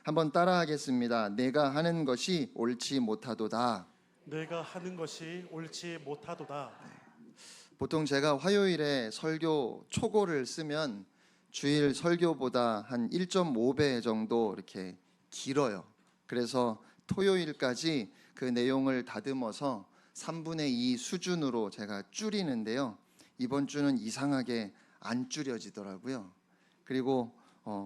한번 따라하겠습니다. 내가 하는 것이 옳지 못하도다. 내가 하는 것이 옳지 못하도다. 보통 제가 화요일에 설교 초고를 쓰면 주일 설교보다 한 1.5배 정도 이렇게 길어요. 그래서 토요일까지 그 내용을 다듬어서 3분의 2 수준으로 제가 줄이는데요. 이번 주는 이상하게 안 줄여지더라고요. 그리고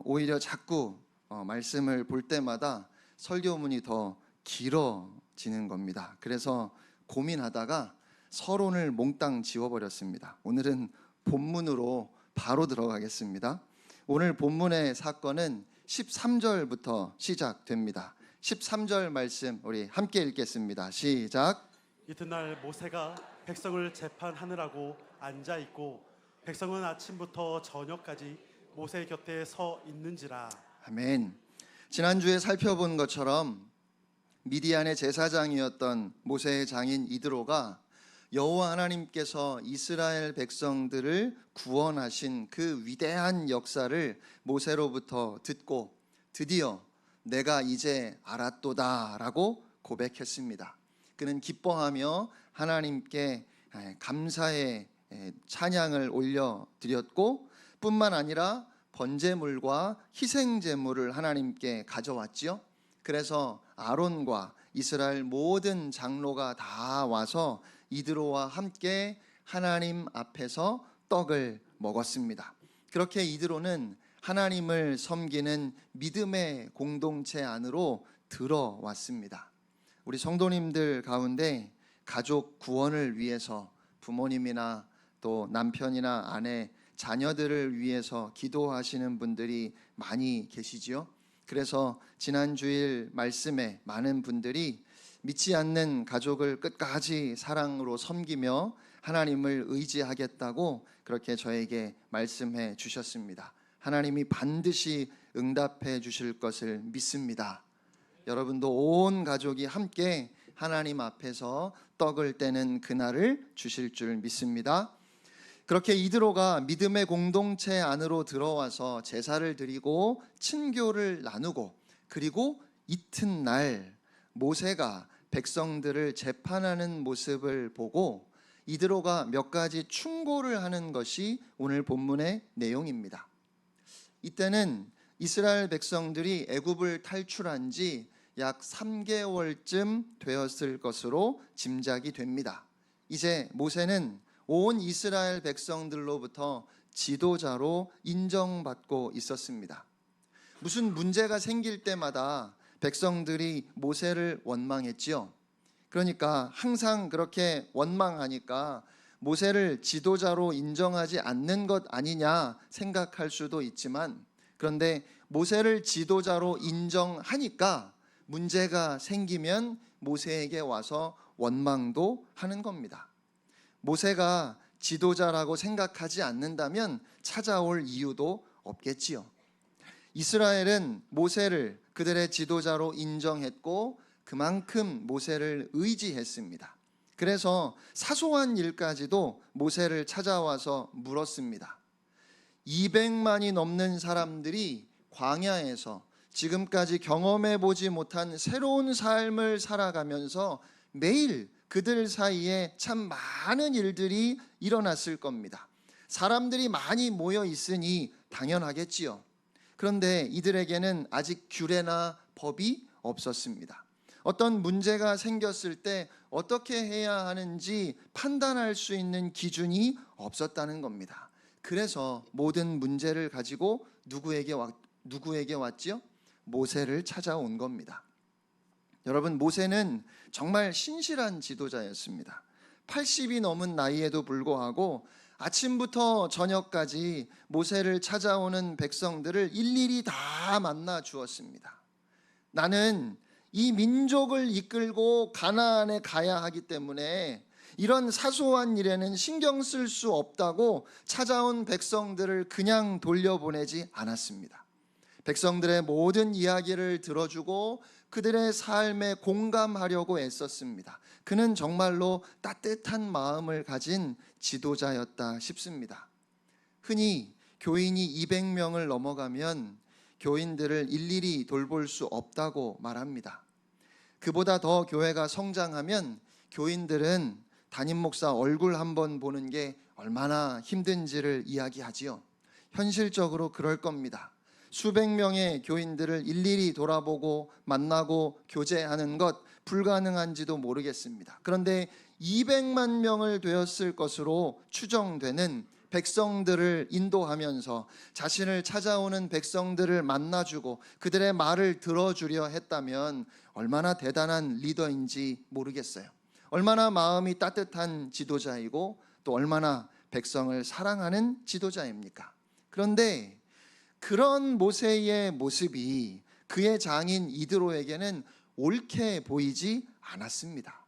오히려 자꾸 말씀을 볼 때마다 설교문이 더 길어지는 겁니다. 그래서 고민하다가 서론을 몽땅 지워버렸습니다. 오늘은 본문으로 바로 들어가겠습니다. 오늘 본문의 사건은 13절부터 시작됩니다. 13절 말씀 우리 함께 읽겠습니다. 시작. 이튿날 모세가 백성을 재판하느라고 앉아 있고 백성은 아침부터 저녁까지 모세 곁에 서 있는지라. 아멘. 지난주에 살펴본 것처럼 미디안의 제사장이었던 모세의 장인 이드로가 여호와 하나님께서 이스라엘 백성들을 구원하신 그 위대한 역사를 모세로부터 듣고 드디어 내가 이제 알았도다라고 고백했습니다. 그는 기뻐하며 하나님께 감사의 찬양을 올려드렸고 뿐만 아니라 번제물과 희생제물을 하나님께 가져왔지요. 그래서 아론과 이스라엘 모든 장로가 다 와서 이드로와 함께 하나님 앞에서 떡을 먹었습니다. 그렇게 이드로는 하나님을 섬기는 믿음의 공동체 안으로 들어왔습니다. 우리 성도님들 가운데 가족 구원을 위해서 부모님이나 또 남편이나 아내, 자녀들을 위해서 기도하시는 분들이 많이 계시지요. 그래서 지난 주일 말씀에 많은 분들이 믿지 않는 가족을 끝까지 사랑으로 섬기며 하나님을 의지하겠다고 그렇게 저에게 말씀해 주셨습니다. 하나님이 반드시 응답해 주실 것을 믿습니다. 여러분도 온 가족이 함께 하나님 앞에서 떡을 떼는 그날을 주실 줄 믿습니다. 그렇게 이드로가 믿음의 공동체 안으로 들어와서 제사를 드리고 친교를 나누고 그리고 이튿날 모세가 백성들을 재판하는 모습을 보고 이드로가 몇 가지 충고를 하는 것이 오늘 본문의 내용입니다. 이때는 이스라엘 백성들이 애굽을 탈출한 지 약 3개월쯤 되었을 것으로 짐작이 됩니다. 이제 모세는 온 이스라엘 백성들로부터 지도자로 인정받고 있었습니다. 무슨 문제가 생길 때마다 백성들이 모세를 원망했지요. 그러니까 항상 그렇게 원망하니까 모세를 지도자로 인정하지 않는 것 아니냐 생각할 수도 있지만, 그런데 모세를 지도자로 인정하니까 문제가 생기면 모세에게 와서 원망도 하는 겁니다. 모세가 지도자라고 생각하지 않는다면 찾아올 이유도 없겠지요. 이스라엘은 모세를 그들의 지도자로 인정했고 그만큼 모세를 의지했습니다. 그래서 사소한 일까지도 모세를 찾아와서 물었습니다. 200만이 넘는 사람들이 광야에서 지금까지 경험해 보지 못한 새로운 삶을 살아가면서 매일 그들 사이에 참 많은 일들이 일어났을 겁니다. 사람들이 많이 모여 있으니 당연하겠지요. 그런데 이들에게는 아직 규례나 법이 없었습니다. 어떤 문제가 생겼을 때 어떻게 해야 하는지 판단할 수 있는 기준이 없었다는 겁니다. 그래서 모든 문제를 가지고 누구에게 왔지요? 모세를 찾아온 겁니다. 여러분, 모세는 정말 신실한 지도자였습니다. 80이 넘은 나이에도 불구하고 아침부터 저녁까지 모세를 찾아오는 백성들을 일일이 다 만나 주었습니다. 나는 이 민족을 이끌고 가나안에 가야 하기 때문에 이런 사소한 일에는 신경 쓸 수 없다고 찾아온 백성들을 그냥 돌려보내지 않았습니다. 백성들의 모든 이야기를 들어주고 그들의 삶에 공감하려고 애썼습니다. 그는 정말로 따뜻한 마음을 가진 지도자였다 싶습니다. 흔히 교인이 200명을 넘어가면 교인들을 일일이 돌볼 수 없다고 말합니다. 그보다 더 교회가 성장하면 교인들은 담임 목사 얼굴 한번 보는 게 얼마나 힘든지를 이야기하지요. 현실적으로 그럴 겁니다. 수백 명의 교인들을 일일이 돌아보고 만나고 교제하는 것 불가능한지도 모르겠습니다. 그런데 200만 명을 되었을 것으로 추정되는 백성들을 인도하면서 자신을 찾아오는 백성들을 만나주고 그들의 말을 들어주려 했다면 얼마나 대단한 리더인지 모르겠어요. 얼마나 마음이 따뜻한 지도자이고 또 얼마나 백성을 사랑하는 지도자입니까? 그런데 그런 모세의 모습이 그의 장인 이드로에게는 옳게 보이지 않았습니다.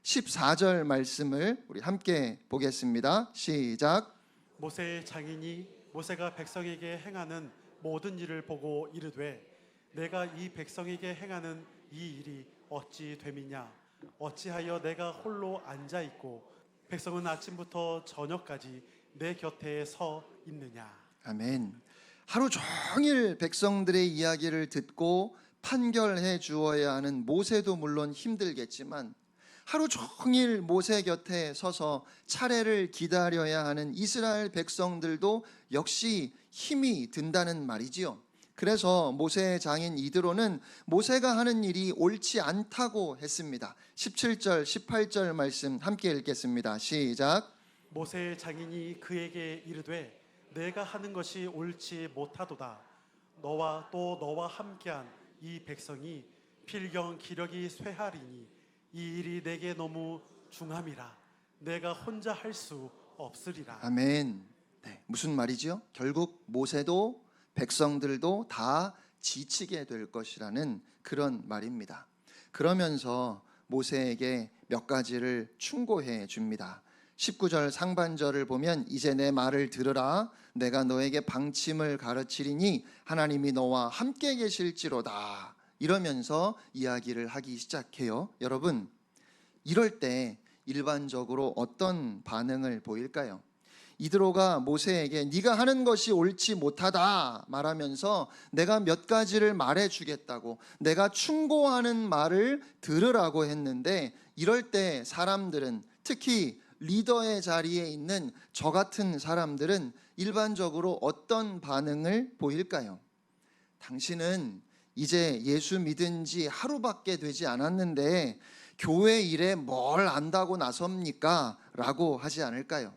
14절 말씀을 우리 함께 보겠습니다. 시작. 모세의 장인이 모세가 백성에게 행하는 모든 일을 보고 이르되 내가 이 백성에게 행하는 이 일이 어찌 됨이냐 어찌하여 내가 홀로 앉아 있고 백성은 아침부터 저녁까지 내 곁에 서 있느냐. 아멘. 하루 종일 백성들의 이야기를 듣고 판결해 주어야 하는 모세도 물론 힘들겠지만 하루 종일 모세 곁에 서서 차례를 기다려야 하는 이스라엘 백성들도 역시 힘이 든다는 말이지요. 그래서 모세의 장인 이드로는 모세가 하는 일이 옳지 않다고 했습니다. 17절, 18절 말씀 함께 읽겠습니다. 시작. 모세의 장인이 그에게 이르되 내가 하는 것이 옳지 못하도다. 너와 또 너와 함께한 이 백성이 필경 기력이 쇠하리니 이 일이 내게 너무 중함이라. 내가 혼자 할 수 없으리라. 아멘. 네, 무슨 말이죠? 결국 모세도 백성들도 다 지치게 될 것이라는 그런 말입니다. 그러면서 모세에게 몇 가지를 충고해 줍니다. 19절 상반절을 보면 이제 내 말을 들으라. 내가 너에게 방침을 가르치리니 하나님이 너와 함께 계실지로다. 이러면서 이야기를 하기 시작해요. 여러분, 이럴 때 일반적으로 어떤 반응을 보일까요? 이드로가 모세에게 네가 하는 것이 옳지 못하다 말하면서 내가 몇 가지를 말해주겠다고 내가 충고하는 말을 들으라고 했는데 이럴 때 사람들은 특히 리더의 자리에 있는 저 같은 사람들은 일반적으로 어떤 반응을 보일까요? 당신은 이제 예수 믿은 지 하루밖에 되지 않았는데 교회 일에 뭘 안다고 나섭니까? 라고 하지 않을까요?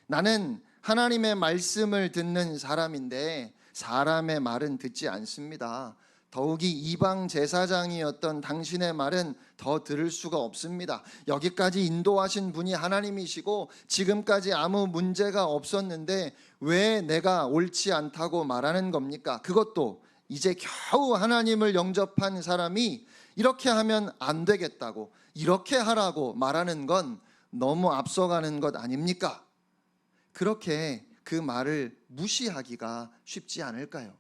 나는 하나님의 말씀을 듣는 사람인데 사람의 말은 듣지 않습니다. 더욱이 이방 제사장이었던 당신의 말은 더 들을 수가 없습니다. 여기까지 인도하신 분이 하나님이시고 지금까지 아무 문제가 없었는데 왜 내가 옳지 않다고 말하는 겁니까? 그것도 이제 겨우 하나님을 영접한 사람이 이렇게 하면 안 되겠다고 이렇게 하라고 말하는 건 너무 앞서가는 것 아닙니까? 그렇게 그 말을 무시하기가 쉽지 않을까요?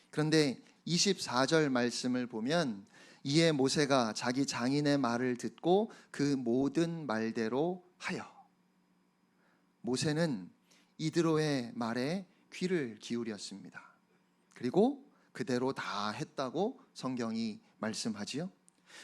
그런데 24절 말씀을 보면 이에 모세가 자기 장인의 말을 듣고 그 모든 말대로 하여. 모세는 이드로의 말에 귀를 기울였습니다. 그리고 그대로 다 했다고 성경이 말씀하지요.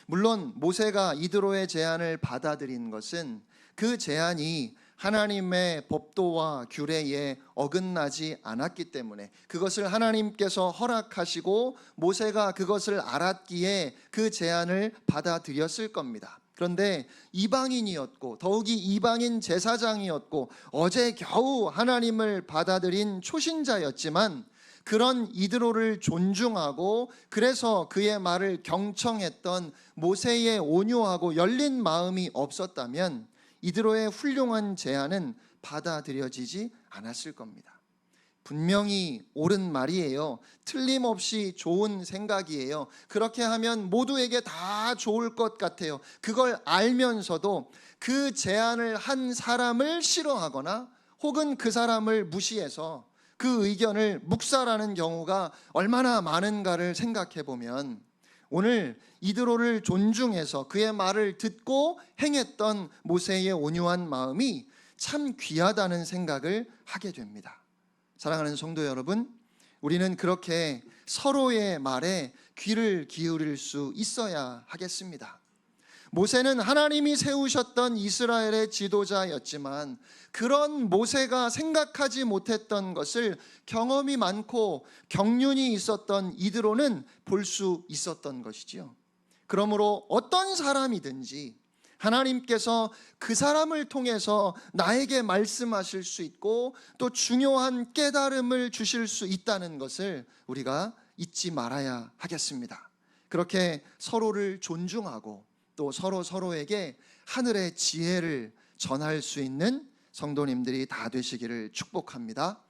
물론 모세가 이드로의 제안을 받아들인 것은 그 제안이 하나님의 법도와 규례에 어긋나지 않았기 때문에 그것을 하나님께서 허락하시고 모세가 그것을 알았기에 그 제안을 받아들였을 겁니다. 그런데 이방인이었고 더욱이 이방인 제사장이었고 어제 겨우 하나님을 받아들인 초신자였지만 그런 이드로를 존중하고 그래서 그의 말을 경청했던 모세의 온유하고 열린 마음이 없었다면 이드로의 훌륭한 제안은 받아들여지지 않았을 겁니다. 분명히 옳은 말이에요. 틀림없이 좋은 생각이에요. 그렇게 하면 모두에게 다 좋을 것 같아요. 그걸 알면서도 그 제안을 한 사람을 싫어하거나 혹은 그 사람을 무시해서 그 의견을 묵살하는 경우가 얼마나 많은가를 생각해 보면 오늘 이드로를 존중해서 그의 말을 듣고 행했던 모세의 온유한 마음이 참 귀하다는 생각을 하게 됩니다. 사랑하는 성도 여러분, 우리는 그렇게 서로의 말에 귀를 기울일 수 있어야 하겠습니다. 모세는 하나님이 세우셨던 이스라엘의 지도자였지만 그런 모세가 생각하지 못했던 것을 경험이 많고 경륜이 있었던 이드로는 볼 수 있었던 것이지요. 그러므로 어떤 사람이든지 하나님께서 그 사람을 통해서 나에게 말씀하실 수 있고 또 중요한 깨달음을 주실 수 있다는 것을 우리가 잊지 말아야 하겠습니다. 그렇게 서로를 존중하고 또 서로에게 하늘의 지혜를 전할 수 있는 성도님들이 다 되시기를 축복합니다.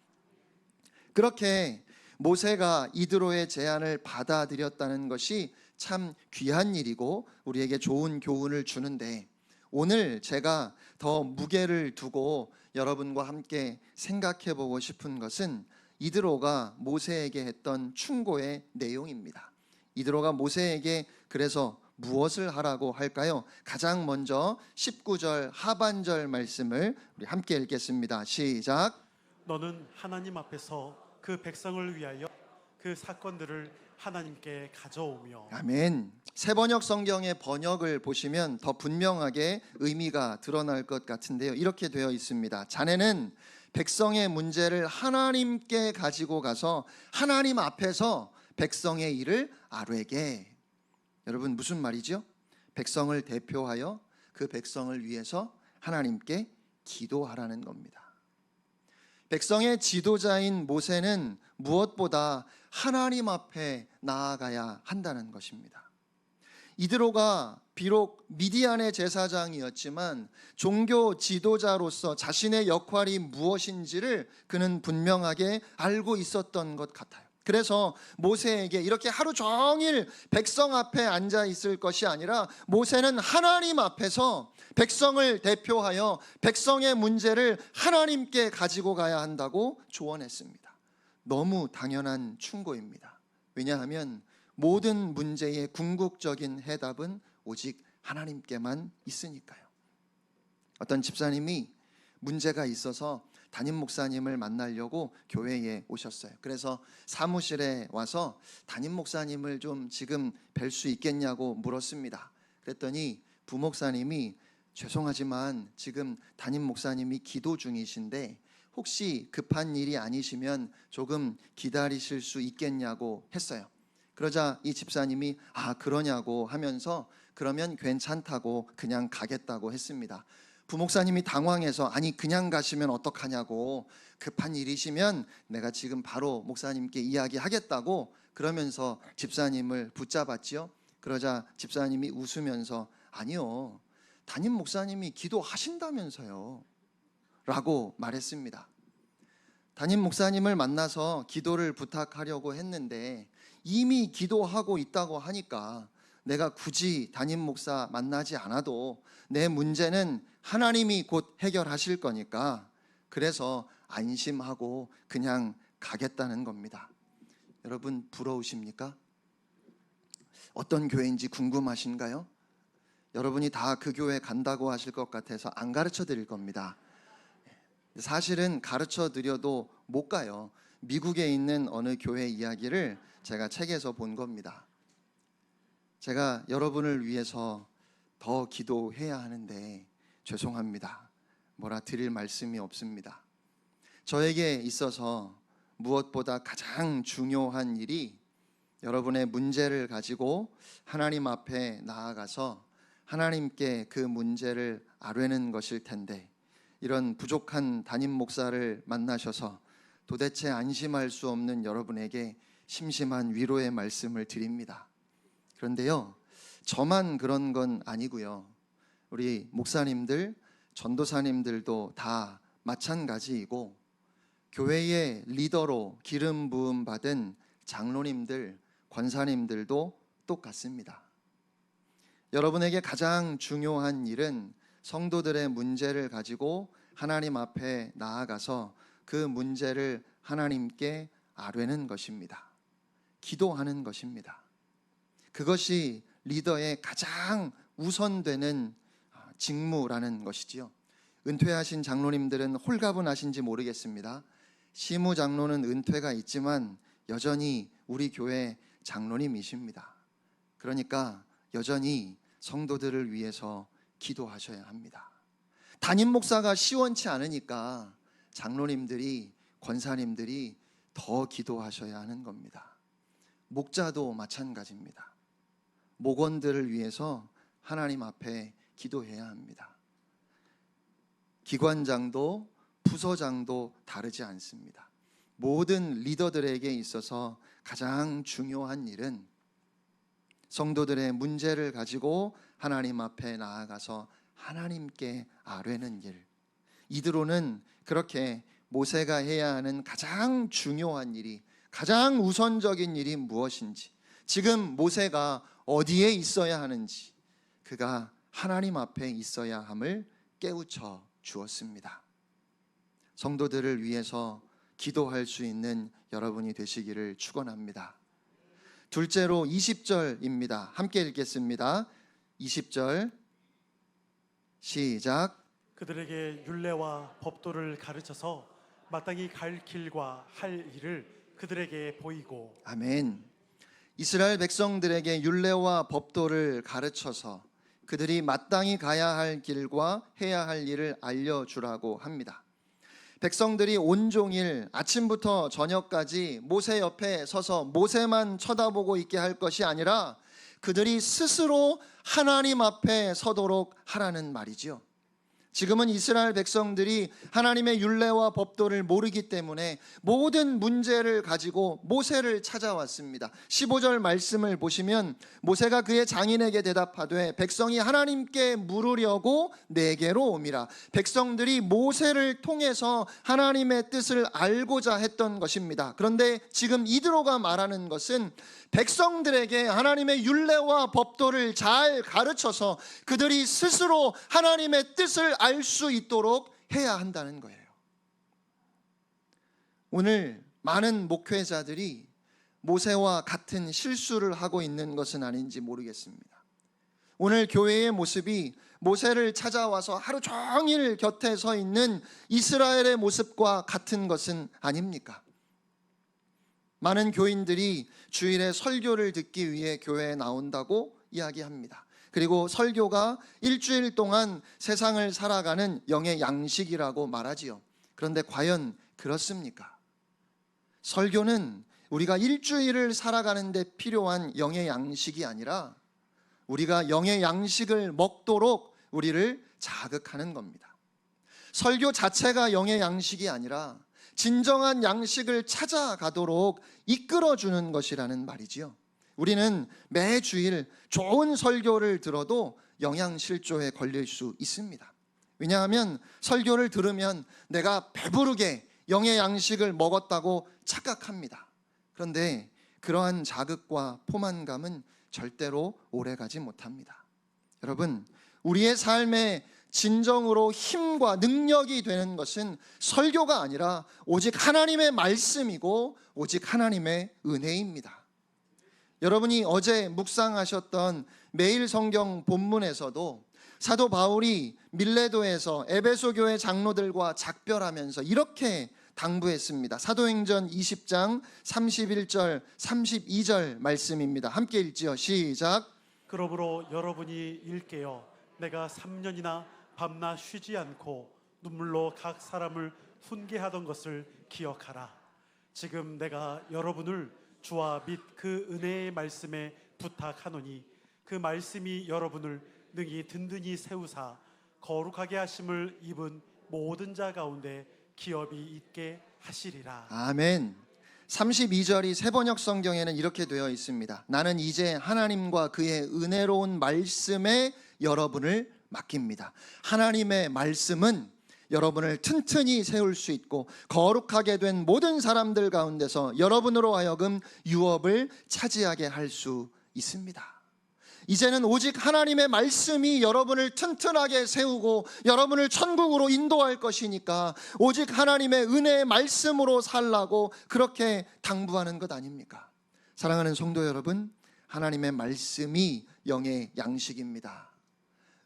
그렇게 모세가 이드로의 제안을 받아들였다는 것이 참 귀한 일이고 우리에게 좋은 교훈을 주는데, 오늘 제가 더 무게를 두고 여러분과 함께 생각해 보고 싶은 것은 이드로가 모세에게 했던 충고의 내용입니다. 이드로가 모세에게 그래서 무엇을 하라고 할까요? 가장 먼저 19절 하반절 말씀을 우리 함께 읽겠습니다. 시작. 너는 하나님 앞에서 그 백성을 위하여 그 사건들을 하나님께 가져오며. 아멘. 새번역 성경의 번역을 보시면 더 분명하게 의미가 드러날 것 같은데요. 이렇게 되어 있습니다. 자네는 백성의 문제를 하나님께 가지고 가서 하나님 앞에서 백성의 일을 아뢰게. 여러분 무슨 말이죠? 백성을 대표하여 그 백성을 위해서 하나님께 기도하라는 겁니다. 백성의 지도자인 모세는 무엇보다 하나님 앞에 나아가야 한다는 것입니다. 이드로가 비록 미디안의 제사장이었지만 종교 지도자로서 자신의 역할이 무엇인지를 그는 분명하게 알고 있었던 것 같아요. 그래서 모세에게 이렇게 하루 종일 백성 앞에 앉아 있을 것이 아니라 모세는 하나님 앞에서 백성을 대표하여 백성의 문제를 하나님께 가지고 가야 한다고 조언했습니다. 너무 당연한 충고입니다. 왜냐하면 모든 문제의 궁극적인 해답은 오직 하나님께만 있으니까요. 어떤 집사님이 문제가 있어서 담임 목사님을 만나려고 교회에 오셨어요. 그래서 사무실에 와서 담임 목사님을 좀 지금 뵐 수 있겠냐고 물었습니다. 그랬더니 부목사님이 죄송하지만 지금 담임 목사님이 기도 중이신데 혹시 급한 일이 아니시면 조금 기다리실 수 있겠냐고 했어요. 그러자 이 집사님이 그러냐고 하면서 그러면 괜찮다고 그냥 가겠다고 했습니다. 부목사님이 당황해서 아니 그냥 가시면 어떡하냐고, 급한 일이시면 내가 지금 바로 목사님께 이야기하겠다고 그러면서 집사님을 붙잡았지요. 그러자 집사님이 웃으면서 아니요, 담임 목사님이 기도하신다면서요 라고 말했습니다. 담임 목사님을 만나서 기도를 부탁하려고 했는데 이미 기도하고 있다고 하니까 내가 굳이 담임 목사 만나지 않아도 내 문제는 하나님이 곧 해결하실 거니까 그래서 안심하고 그냥 가겠다는 겁니다. 여러분 부러우십니까? 어떤 교회인지 궁금하신가요? 여러분이 다 그 교회 간다고 하실 것 같아서 안 가르쳐 드릴 겁니다. 사실은 가르쳐 드려도 못 가요. 미국에 있는 어느 교회 이야기를 제가 책에서 본 겁니다. 제가 여러분을 위해서 더 기도해야 하는데 죄송합니다. 뭐라 드릴 말씀이 없습니다. 저에게 있어서 무엇보다 가장 중요한 일이 여러분의 문제를 가지고 하나님 앞에 나아가서 하나님께 그 문제를 아뢰는 것일 텐데, 이런 부족한 담임 목사를 만나셔서 도대체 안심할 수 없는 여러분에게 심심한 위로의 말씀을 드립니다. 그런데요, 저만 그런 건 아니고요. 우리 목사님들, 전도사님들도 다 마찬가지이고 교회의 리더로 기름 부음 받은 장로님들, 권사님들도 똑같습니다. 여러분에게 가장 중요한 일은 성도들의 문제를 가지고 하나님 앞에 나아가서 그 문제를 하나님께 아뢰는 것입니다. 기도하는 것입니다. 그것이 리더의 가장 우선되는 직무라는 것이지요. 은퇴하신 장로님들은 홀가분하신지 모르겠습니다. 시무 장로는 은퇴가 있지만 여전히 우리 교회 장로님이십니다. 그러니까 여전히 성도들을 위해서 기도하셔야 합니다. 담임 목사가 시원치 않으니까 장로님들이, 권사님들이 더 기도하셔야 하는 겁니다. 목자도 마찬가지입니다. 목원들을 위해서 하나님 앞에 기도해야 합니다. 기관장도 부서장도 다르지 않습니다. 모든 리더들에게 있어서 가장 중요한 일은 성도들의 문제를 가지고 하나님 앞에 나아가서 하나님께 아뢰는 일. 이드로는 그렇게 모세가 해야 하는 가장 중요한 일이, 가장 우선적인 일이 무엇인지, 지금 모세가 어디에 있어야 하는지, 그가 하나님 앞에 있어야 함을 깨우쳐 주었습니다. 성도들을 위해서 기도할 수 있는 여러분이 되시기를 축원합니다. 둘째로 20절입니다. 함께 읽겠습니다. 20절 시작. 그들에게 율례와 법도를 가르쳐서 마땅히 갈 길과 할 일을 그들에게 보이고. 아멘. 이스라엘 백성들에게 율례와 법도를 가르쳐서 그들이 마땅히 가야 할 길과 해야 할 일을 알려주라고 합니다. 백성들이 온종일 아침부터 저녁까지 모세 옆에 서서 모세만 쳐다보고 있게 할 것이 아니라 그들이 스스로 하나님 앞에 서도록 하라는 말이죠. 지금은 이스라엘 백성들이 하나님의 율례와 법도를 모르기 때문에 모든 문제를 가지고 모세를 찾아왔습니다. 15절 말씀을 보시면 모세가 그의 장인에게 대답하되 백성이 하나님께 물으려고 내게로 옴이라. 백성들이 모세를 통해서 하나님의 뜻을 알고자 했던 것입니다. 그런데 지금 이드로가 말하는 것은 백성들에게 하나님의 율례와 법도를 잘 가르쳐서 그들이 스스로 하나님의 뜻을 알 수 있도록 해야 한다는 거예요. 오늘 많은 목회자들이 모세와 같은 실수를 하고 있는 것은 아닌지 모르겠습니다. 오늘 교회의 모습이 모세를 찾아와서 하루 종일 곁에 서 있는 이스라엘의 모습과 같은 것은 아닙니까? 많은 교인들이 주일에 설교를 듣기 위해 교회에 나온다고 이야기합니다. 그리고 설교가 일주일 동안 세상을 살아가는 영의 양식이라고 말하지요. 그런데 과연 그렇습니까? 설교는 우리가 일주일을 살아가는 데 필요한 영의 양식이 아니라 우리가 영의 양식을 먹도록 우리를 자극하는 겁니다. 설교 자체가 영의 양식이 아니라 진정한 양식을 찾아가도록 이끌어주는 것이라는 말이지요. 우리는 매주일 좋은 설교를 들어도 영양실조에 걸릴 수 있습니다. 왜냐하면 설교를 들으면 내가 배부르게 영의 양식을 먹었다고 착각합니다. 그런데 그러한 자극과 포만감은 절대로 오래가지 못합니다. 여러분, 우리의 삶에 진정으로 힘과 능력이 되는 것은 설교가 아니라 오직 하나님의 말씀이고 오직 하나님의 은혜입니다. 여러분이 어제 묵상하셨던 매일 성경 본문에서도 사도 바울이 밀레도에서 에베소 교회 장로들과 작별하면서 이렇게 당부했습니다. 사도행전 20장 31절 32절 말씀입니다. 함께 읽지요. 시작. 그러므로 여러분이 일깨어 내가 3년이나 밤낮 쉬지 않고 눈물로 각 사람을 훈계하던 것을 기억하라. 지금 내가 여러분을 주와 및 그 은혜의 말씀에 부탁하노니 그 말씀이 여러분을 능히 든든히 세우사 거룩하게 하심을 입은 모든 자 가운데 기업이 있게 하시리라. 아멘. 32절이 세번역 성경에는 이렇게 되어 있습니다. 나는 이제 하나님과 그의 은혜로운 말씀에 여러분을 맡깁니다. 하나님의 말씀은 여러분을 튼튼히 세울 수 있고 거룩하게 된 모든 사람들 가운데서 여러분으로 하여금 유업을 차지하게 할 수 있습니다. 이제는 오직 하나님의 말씀이 여러분을 튼튼하게 세우고 여러분을 천국으로 인도할 것이니까 오직 하나님의 은혜의 말씀으로 살라고 그렇게 당부하는 것 아닙니까? 사랑하는 성도 여러분, 하나님의 말씀이 영의 양식입니다.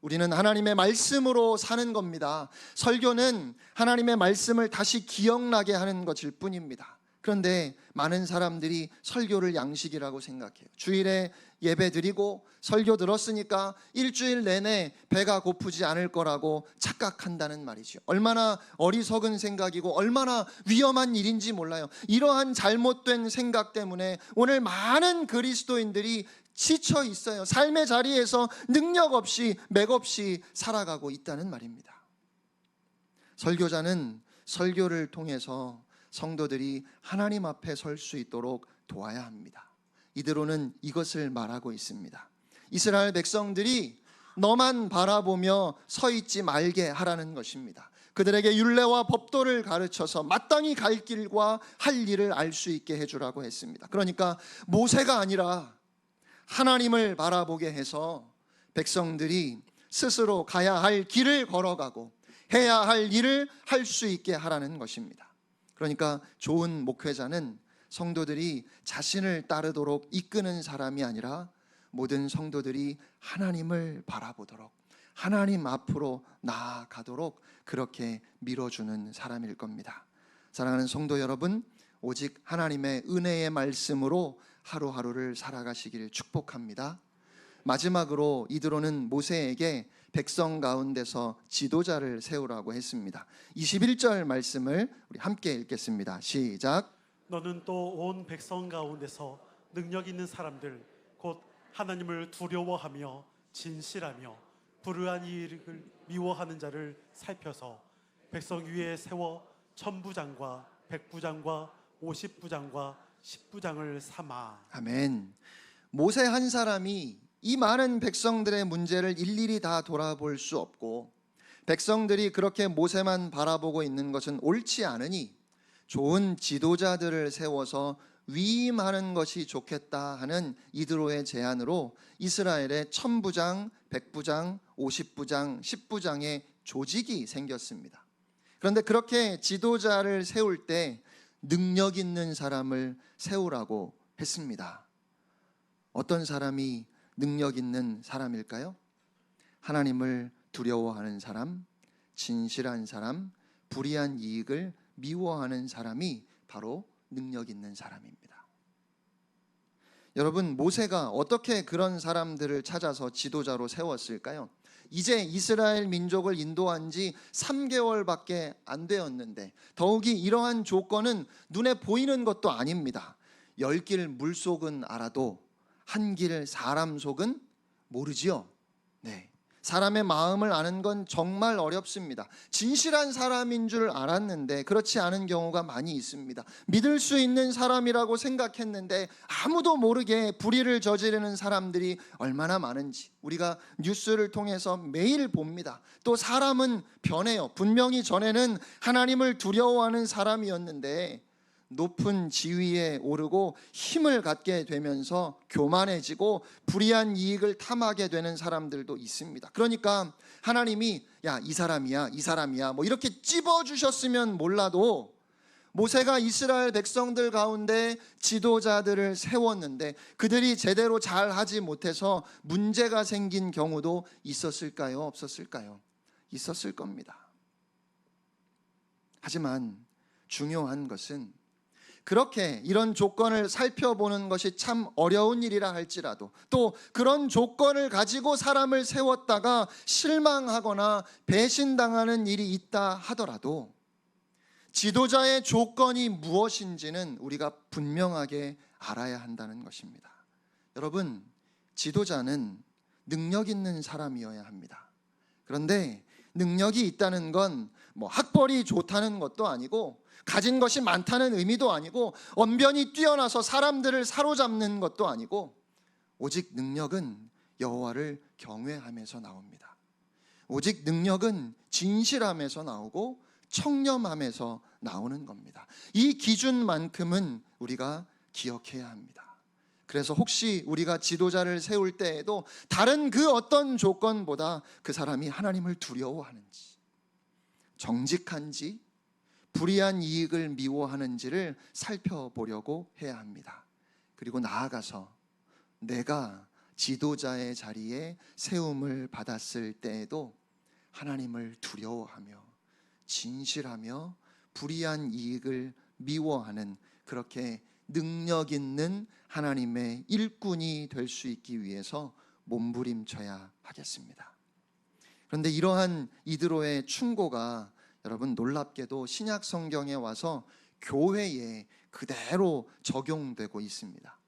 우리는 하나님의 말씀으로 사는 겁니다. 설교는 하나님의 말씀을 다시 기억나게 하는 것일 뿐입니다. 그런데 많은 사람들이 설교를 양식이라고 생각해요. 주일에 예배 드리고 설교 들었으니까 일주일 내내 배가 고프지 않을 거라고 착각한다는 말이죠. 얼마나 어리석은 생각이고 얼마나 위험한 일인지 몰라요. 이러한 잘못된 생각 때문에 오늘 많은 그리스도인들이 지쳐 있어요. 삶의 자리에서 능력 없이 맥없이 살아가고 있다는 말입니다. 설교자는 설교를 통해서 성도들이 하나님 앞에 설 수 있도록 도와야 합니다. 이대로는 이것을 말하고 있습니다. 이스라엘 백성들이 너만 바라보며 서 있지 말게 하라는 것입니다. 그들에게 율례와 법도를 가르쳐서 마땅히 갈 길과 할 일을 알 수 있게 해주라고 했습니다. 그러니까 모세가 아니라 하나님을 바라보게 해서 백성들이 스스로 가야 할 길을 걸어가고 해야 할 일을 할 수 있게 하라는 것입니다. 그러니까 좋은 목회자는 성도들이 자신을 따르도록 이끄는 사람이 아니라 모든 성도들이 하나님을 바라보도록 하나님 앞으로 나아가도록 그렇게 밀어주는 사람일 겁니다. 사랑하는 성도 여러분, 오직 하나님의 은혜의 말씀으로 하루하루를 살아가시길 축복합니다. 마지막으로 이드로는 모세에게 백성 가운데서 지도자를 세우라고 했습니다. 21절 말씀을 우리 함께 읽겠습니다. 시작. 너는 또 온 백성 가운데서 능력 있는 사람들 곧 하나님을 두려워하며 진실하며 불의한 일을 미워하는 자를 살펴서 백성 위에 세워 천부장과 백부장과 50부장과 10부장을 삼아. 아멘. 모세 한 사람이 이 많은 백성들의 문제를 일일이 다 돌아볼 수 없고 백성들이 그렇게 모세만 바라보고 있는 것은 옳지 않으니 좋은 지도자들을 세워서 위임하는 것이 좋겠다 하는 이드로의 제안으로 이스라엘의 천부장, 백부장, 50부장, 10부장의 조직이 생겼습니다. 그런데 그렇게 지도자를 세울 때 능력 있는 사람을 세우라고 했습니다. 어떤 사람이 능력 있는 사람일까요? 하나님을 두려워하는 사람, 진실한 사람, 불의한 이익을 미워하는 사람이 바로 능력 있는 사람입니다. 여러분, 모세가 어떻게 그런 사람들을 찾아서 지도자로 세웠을까요? 이제 이스라엘 민족을 인도한 지 3개월밖에 안 되었는데 더욱이 이러한 조건은 눈에 보이는 것도 아닙니다. 10길 물속은 알아도 한 길 사람 속은 모르지요. 네. 사람의 마음을 아는 건 정말 어렵습니다. 진실한 사람인 줄 알았는데 그렇지 않은 경우가 많이 있습니다. 믿을 수 있는 사람이라고 생각했는데 아무도 모르게 불의를 저지르는 사람들이 얼마나 많은지 우리가 뉴스를 통해서 매일 봅니다. 또 사람은 변해요. 분명히 전에는 하나님을 두려워하는 사람이었는데 높은 지위에 오르고 힘을 갖게 되면서 교만해지고 불의한 이익을 탐하게 되는 사람들도 있습니다. 그러니까 하나님이 야, 이 사람이야 뭐 이렇게 찝어주셨으면 몰라도 모세가 이스라엘 백성들 가운데 지도자들을 세웠는데 그들이 제대로 잘 하지 못해서 문제가 생긴 경우도 있었을까요? 없었을까요? 있었을 겁니다. 하지만 중요한 것은 그렇게 이런 조건을 살펴보는 것이 참 어려운 일이라 할지라도 또 그런 조건을 가지고 사람을 세웠다가 실망하거나 배신당하는 일이 있다 하더라도 지도자의 조건이 무엇인지는 우리가 분명하게 알아야 한다는 것입니다. 여러분, 지도자는 능력 있는 사람이어야 합니다. 그런데 능력이 있다는 건 뭐 학벌이 좋다는 것도 아니고 가진 것이 많다는 의미도 아니고 언변이 뛰어나서 사람들을 사로잡는 것도 아니고 오직 능력은 여호와를 경외함에서 나옵니다. 오직 능력은 진실함에서 나오고 청렴함에서 나오는 겁니다. 이 기준만큼은 우리가 기억해야 합니다. 그래서 혹시 우리가 지도자를 세울 때에도 다른 그 어떤 조건보다 그 사람이 하나님을 두려워하는지 정직한지 불의한 이익을 미워하는지를 살펴보려고 해야 합니다. 그리고 나아가서 내가 지도자의 자리에 세움을 받았을 때에도 하나님을 두려워하며 진실하며 불의한 이익을 미워하는 그렇게 능력 있는 하나님의 일꾼이 될 수 있기 위해서 몸부림쳐야 하겠습니다. 그런데 이러한 이드로의 충고가 여러분 놀랍게도 신약 성경에 와서 교회에 그대로 적용되고 있습니다.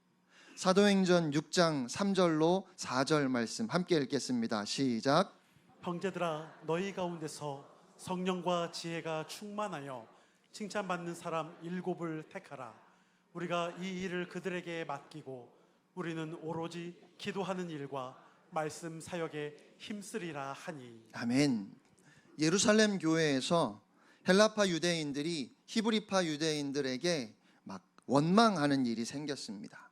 사도행전 6장 3절로 4절 말씀 함께 읽겠습니다. 시작. 형제들아, 너희 가운데서 성령과 지혜가 충만하여 칭찬받는 사람 7을 택하라. 우리가 이 일을 그들에게 맡기고 우리는 오로지 기도하는 일과 말씀 사역에 힘쓰리라 하니. 아멘. 예루살렘 교회에서 헬라파 유대인들이 히브리파 유대인들에게 막 원망하는 일이 생겼습니다.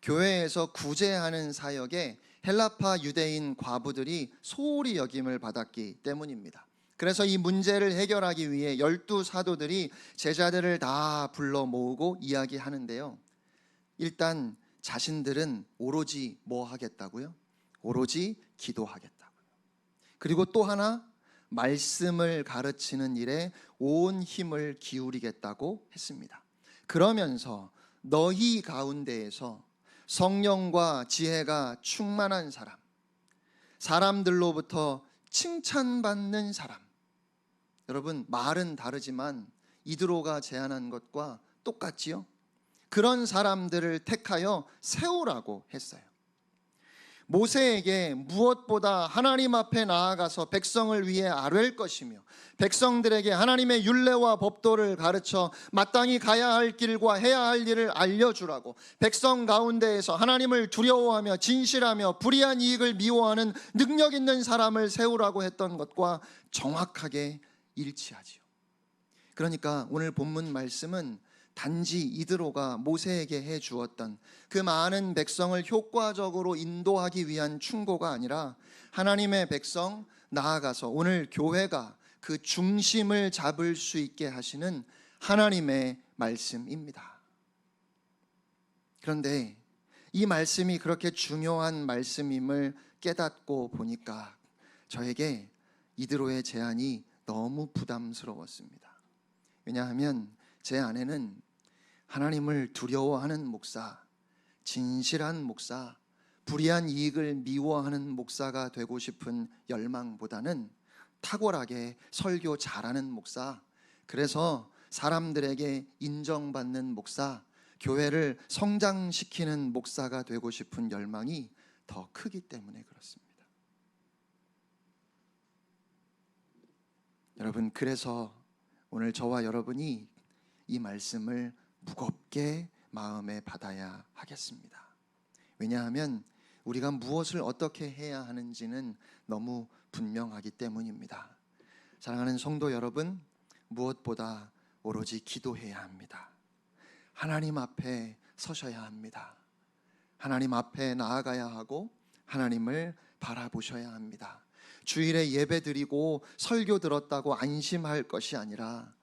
교회에서 구제하는 사역에 헬라파 유대인 과부들이 소홀히 여김을 받았기 때문입니다. 그래서 이 문제를 해결하기 위해 12 사도들이 제자들을 다 불러 모으고 이야기하는데요. 일단 자신들은 오로지 뭐 하겠다고요? 오로지 기도하겠다고요. 그리고 또 하나, 말씀을 가르치는 일에 온 힘을 기울이겠다고 했습니다. 그러면서 너희 가운데에서 성령과 지혜가 충만한 사람, 사람들로부터 칭찬받는 사람, 여러분 말은 다르지만 이드로가 제안한 것과 똑같지요? 그런 사람들을 택하여 세우라고 했어요. 모세에게 무엇보다 하나님 앞에 나아가서 백성을 위해 아뢰을 것이며 백성들에게 하나님의 율례와 법도를 가르쳐 마땅히 가야 할 길과 해야 할 일을 알려주라고, 백성 가운데에서 하나님을 두려워하며 진실하며 불의한 이익을 미워하는 능력 있는 사람을 세우라고 했던 것과 정확하게 일치하지요. 그러니까 오늘 본문 말씀은 단지 이드로가 모세에게 해 주었던 그 많은 백성을 효과적으로 인도하기 위한 충고가 아니라 하나님의 백성, 나아가서 오늘 교회가 그 중심을 잡을 수 있게 하시는 하나님의 말씀입니다. 그런데 이 말씀이 그렇게 중요한 말씀임을 깨닫고 보니까 저에게 이드로의 제안이 너무 부담스러웠습니다. 왜냐하면 제 안에는 하나님을 두려워하는 목사, 진실한 목사, 불의한 이익을 미워하는 목사가 되고 싶은 열망보다는 탁월하게 설교 잘하는 목사, 그래서 사람들에게 인정받는 목사, 교회를 성장시키는 목사가 되고 싶은 열망이 더 크기 때문에 그렇습니다. 여러분, 그래서 오늘 저와 여러분이 이 말씀을 무겁게 마음에 받아야 하겠습니다. 왜냐하면 우리가 무엇을 어떻게 해야 하는지는 너무 분명하기 때문입니다. 사랑하는 성도 여러분, 무엇보다 오로지 기도해야 합니다. 하나님 앞에 서셔야 합니다. 하나님 앞에 나아가야 하고 하나님을 바라보셔야 합니다. 주일에 예배 드리고 설교 들었다고 안심할 것이 아니라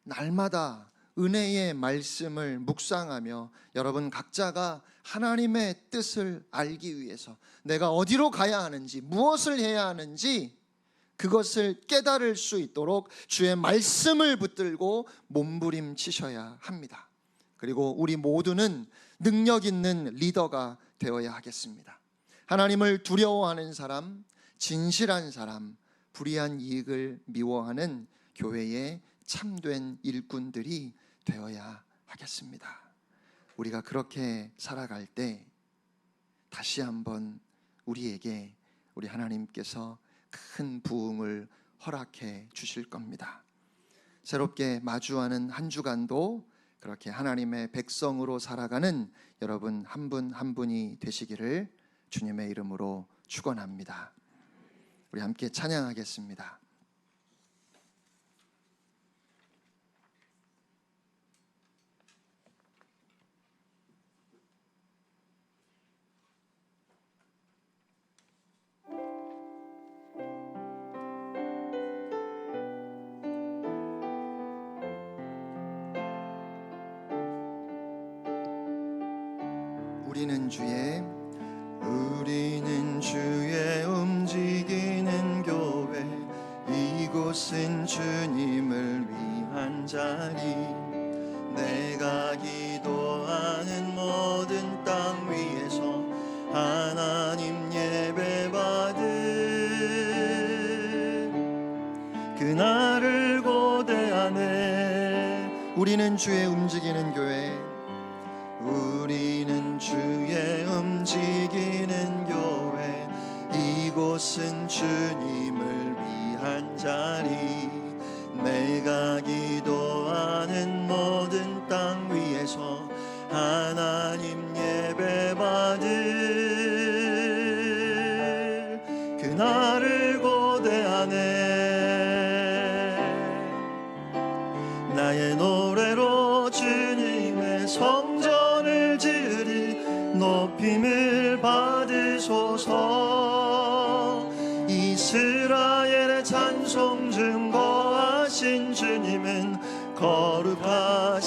날마다 은혜의 말씀을 묵상하며 여러분 각자가 하나님의 뜻을 알기 위해서 내가 어디로 가야 하는지, 무엇을 해야 하는지 그것을 깨달을 수 있도록 주의 말씀을 붙들고 몸부림치셔야 합니다. 그리고 우리 모두는 능력 있는 리더가 되어야 하겠습니다. 하나님을 두려워하는 사람, 진실한 사람, 불의한 이익을 미워하는 교회의 참된 일꾼들이 되어야 하겠습니다. 우리가 그렇게 살아갈 때 다시 한번 우리에게 우리 하나님께서 큰 부흥을 허락해 주실 겁니다. 새롭게 마주하는 한 주간도 그렇게 하나님의 백성으로 살아가는 여러분 한 분 한 분이 되시기를 주님의 이름으로 축원합니다. 우리 함께 찬양하겠습니다. 우리는 주의 움직이는 교회, 이곳은 주님을 위한 자리. 내가 기도 우리는 주의 움직이는 교회, 우리는 주의 움직이는 교회. 이곳은 주님을 위한 자리. 내가 기도하는 모든 땅 위에서 하나님 예배 받을 그날을 고대하네. 나의 노래로 주님의 성전을 지으리. 높임을 받으소서. 이스라엘의 찬송 증거하신 주님은 거룩하십니다.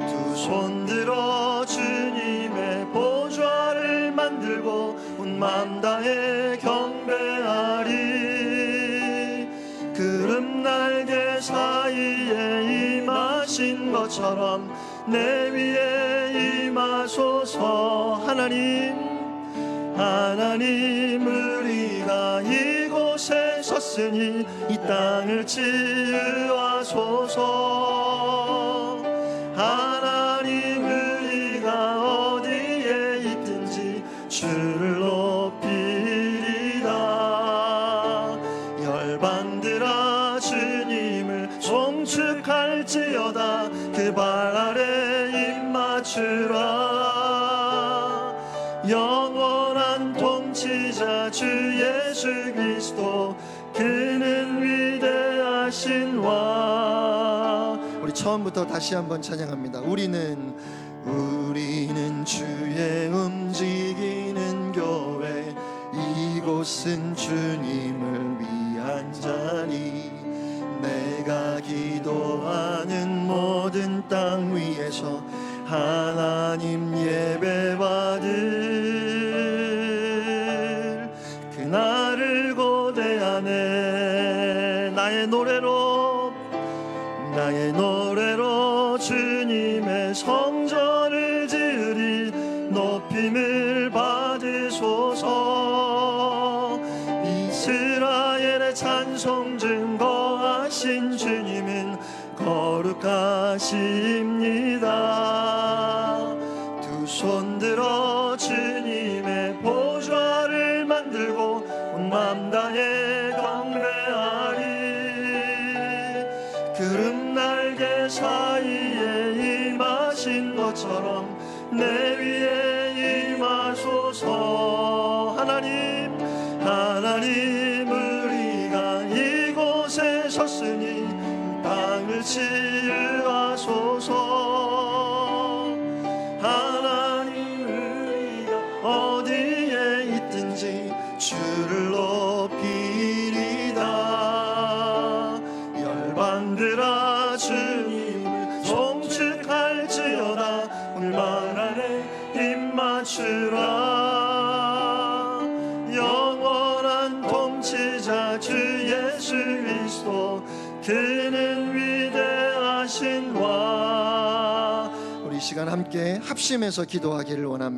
두 손 들어 주님의 보좌를 만들고 온 맘 다해 경배하리. 구름 날개 사이에 임하신 것처럼 내 위에 임하소서. 하나님 우리가 이곳에 섰으니 이 땅을 치유하소서. 하나님 우리가 어디에 있든지 주를 높이리다. 열방들아 주님을 송축할지어다. 그 발 아래 입 맞추라. 영원한 통치자 주 예수 그리스도, 그는 위대하신 왕. 우리 처음부터 다시 한번 찬양합니다. 우리는 주의 움직이는 교회. 이곳은 주님을 위한 자리. 내가 기도하는 모든 땅 위에서 하나님 예배 받을 그날을 고대하네. 나의 노래로 주님의 성전을 지으리. 높임을 받으소서. 이스라엘의 찬송 증거하신 주님은 거룩하십니다. 두 손 들어 주님의 보좌를 만들고 온 맘 다해 경배하리. 구름 날개 사이에 임하신 것처럼 내 위에 임하소서. 하나님 우리가 이곳에 섰으니 땅을 치유하소서. 하나님 우리가 어디에 있든지 주를 높이리다. 열방들아 주님을 송축할지어다. 올만 안에 입 맞추라. 영원한 통치자 주 예수 그리스도, 그는 위대하신 왕. 우리 시간 함께 합심해서 기도하기를 원합니다.